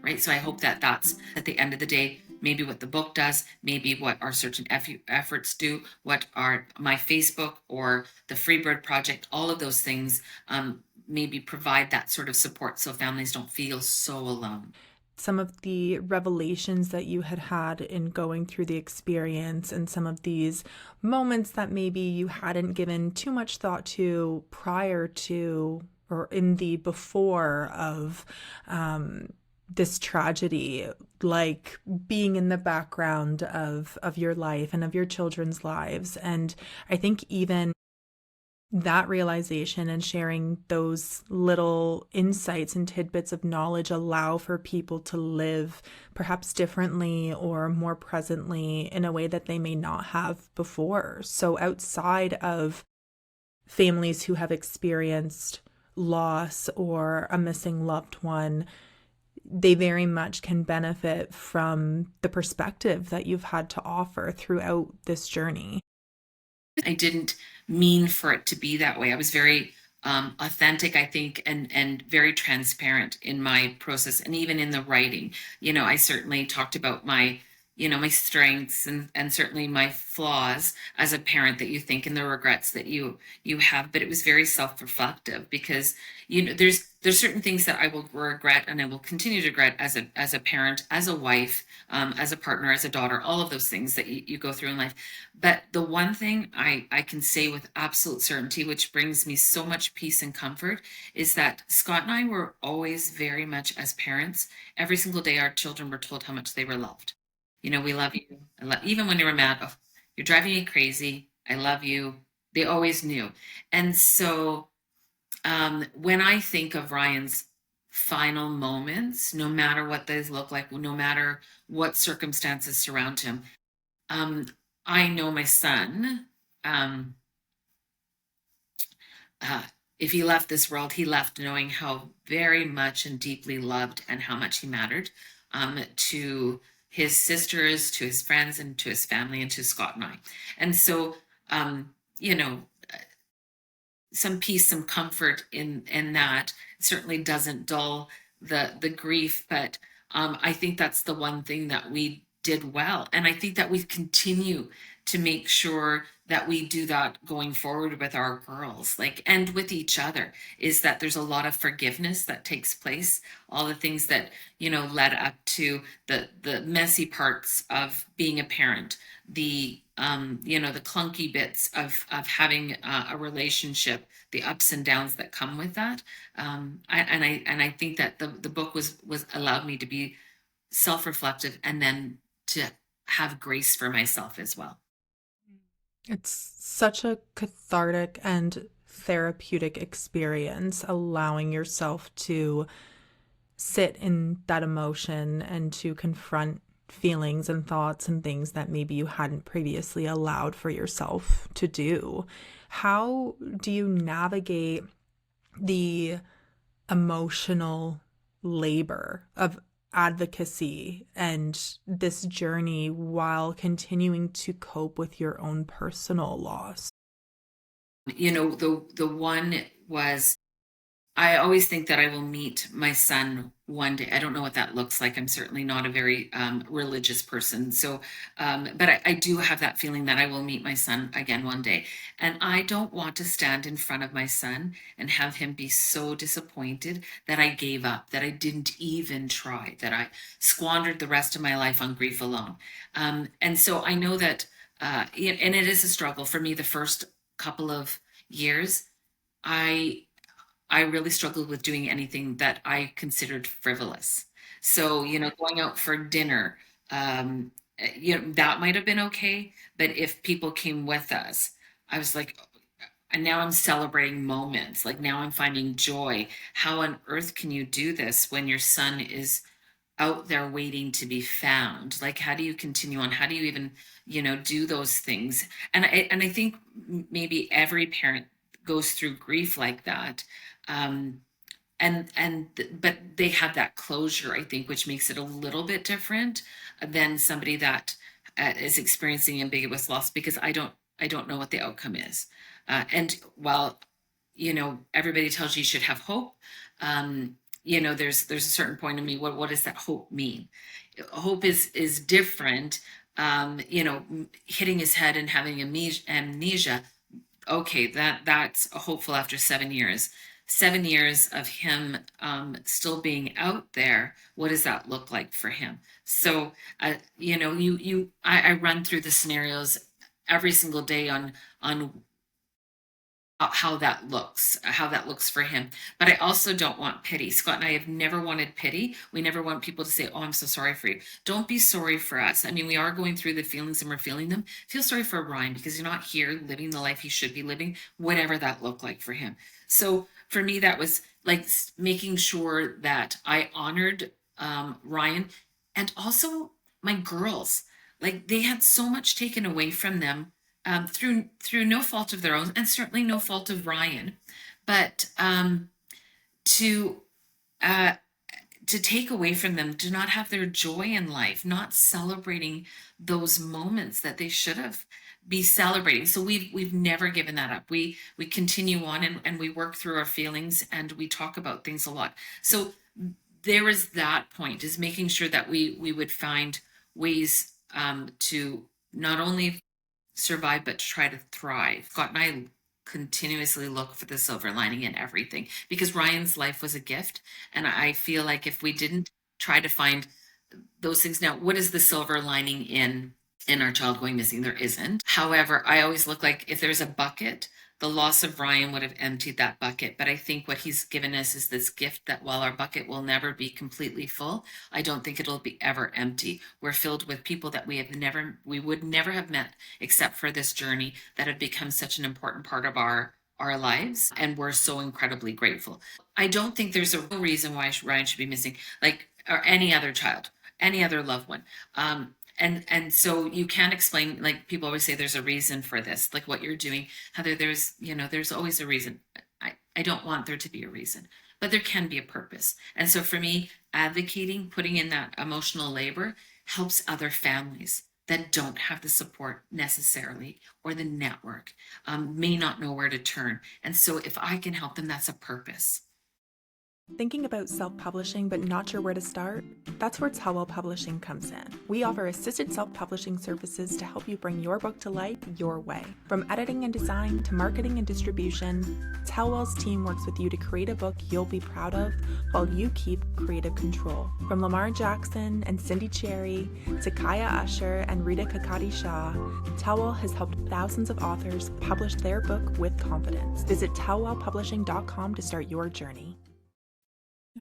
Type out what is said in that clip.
right? So I hope that that's at the end of the day, maybe what the book does, maybe what our search and efforts do, what are my Facebook or the Freebird Project, all of those things maybe provide that sort of support so families don't feel so alone. Some of the revelations that you had in going through the experience and some of these moments that maybe you hadn't given too much thought to prior to or in the before of this tragedy, like being in the background of your life and of your children's lives. And I think even that realization and sharing those little insights and tidbits of knowledge allow for people to live perhaps differently or more presently in a way that they may not have before. So, outside of families who have experienced loss or a missing loved one, they very much can benefit from the perspective that you've had to offer throughout this journey. I didn't mean for it to be that way. I was very authentic, I think, and very transparent in my process, and even in the writing. I certainly talked about my strengths and certainly my flaws as a parent that you think, and the regrets that you have. But it was very self-reflective because there's certain things that I will regret and I will continue to regret as a parent, as a wife, as a partner, as a daughter, all of those things that you go through in life. But the one thing I can say with absolute certainty, which brings me so much peace and comfort, is that Scott and I were always very much, as parents, every single day our children were told how much they were loved. We love you. Even when they were mad, oh, you're driving me crazy. I love you. They always knew. And so when I think of Ryan's final moments, no matter what those look like, no matter what circumstances surround him, um, I know my son. Um, uh, if he left this world, he left knowing how very much and deeply loved and how much he mattered to his sisters, to his friends, and to his family, and to Scott and I. And so, um, you know, some peace, some comfort in that certainly doesn't dull the grief, but I think that's the one thing that we did well, and I think that we continue to make sure that we do that going forward with our girls, like, and with each other, is that there's a lot of forgiveness that takes place, all the things that led up to the messy parts of being a parent, the clunky bits of having a relationship, the ups and downs that come with that. And I think that the book was allowed me to be self-reflective, and then to have grace for myself as well. It's such a cathartic and therapeutic experience, allowing yourself to sit in that emotion and to confront feelings and thoughts and things that maybe you hadn't previously allowed for yourself to do. How do you navigate the emotional labor of advocacy and this journey while continuing to cope with your own personal loss? The one was, I always think that I will meet my son one day. I don't know what that looks like. I'm certainly not a very religious person. So, but I do have that feeling that I will meet my son again one day. And I don't want to stand in front of my son and have him be so disappointed that I gave up, that I didn't even try, that I squandered the rest of my life on grief alone. And so I know that, and it is a struggle for me the first couple of years. I I really struggled with doing anything that I considered frivolous. So, going out for dinner, that might have been okay. But if people came with us, I was like, and now I'm celebrating moments. Like, now I'm finding joy. How on earth can you do this when your son is out there waiting to be found? Like, how do you continue on? How do you even, do those things? And I think maybe every parent goes through grief like that. Um, but they have that closure, I think, which makes it a little bit different than somebody that is experiencing ambiguous loss, because I don't know what the outcome is. And while everybody tells you should have hope, um, there's a certain point in me. What does that hope mean? Hope is different. Hitting his head and having amnesia. Okay, that's hopeful after 7 years. 7 years of him still being out there. What does that look like for him? So, I run through the scenarios every single day on how that looks for him. But I also don't want pity. Scott and I have never wanted pity. We never want people to say, "Oh, I'm so sorry for you." Don't be sorry for us. I mean, we are going through the feelings and we're feeling them. Feel sorry for Ryan because you're not here living the life he should be living, whatever that looked like for him. So for me, that was like making sure that I honored Ryan, and also my girls. Like, they had so much taken away from them through no fault of their own, and certainly no fault of Ryan. But to uh, to take away from them, to not have their joy in life, not celebrating those moments that they should have be celebrating. So we've never given that up. We continue on, and we work through our feelings, and we talk about things a lot. So there is that point, is making sure that we would find ways to not only survive, but to try to thrive. Scott and I continuously look for the silver lining in everything, because Ryan's life was a gift. And I feel like if we didn't try to find those things, now, what is the silver lining in our child going missing? There isn't. However, I always look like, if there's a bucket, the loss of Ryan would have emptied that bucket. But I think what he's given us is this gift that while our bucket will never be completely full, I don't think it'll be ever empty. We're filled with people that we would never have met except for this journey, that have become such an important part of our lives, and we're so incredibly grateful. I don't think there's a real reason why Ryan should be missing, like, or any other child, any other loved one. And so you can't explain, like, people always say there's a reason for this, like what you're doing, Heather. There's always a reason. I don't want there to be a reason, but there can be a purpose. And so for me, advocating, putting in that emotional labor, helps other families that don't have the support necessarily, or the network, may not know where to turn. And so if I can help them, that's a purpose. Thinking about self-publishing but not sure where to start? That's where Tellwell Publishing comes in. We offer assisted self-publishing services to help you bring your book to life your way. From editing and design to marketing and distribution, Tellwell's team works with you to create a book you'll be proud of while you keep creative control. From Lamar Jackson and Cindy Cherry to Kaya Usher and Rita Kakati Shah, Tellwell has helped thousands of authors publish their book with confidence. Visit tellwellpublishing.com to start your journey.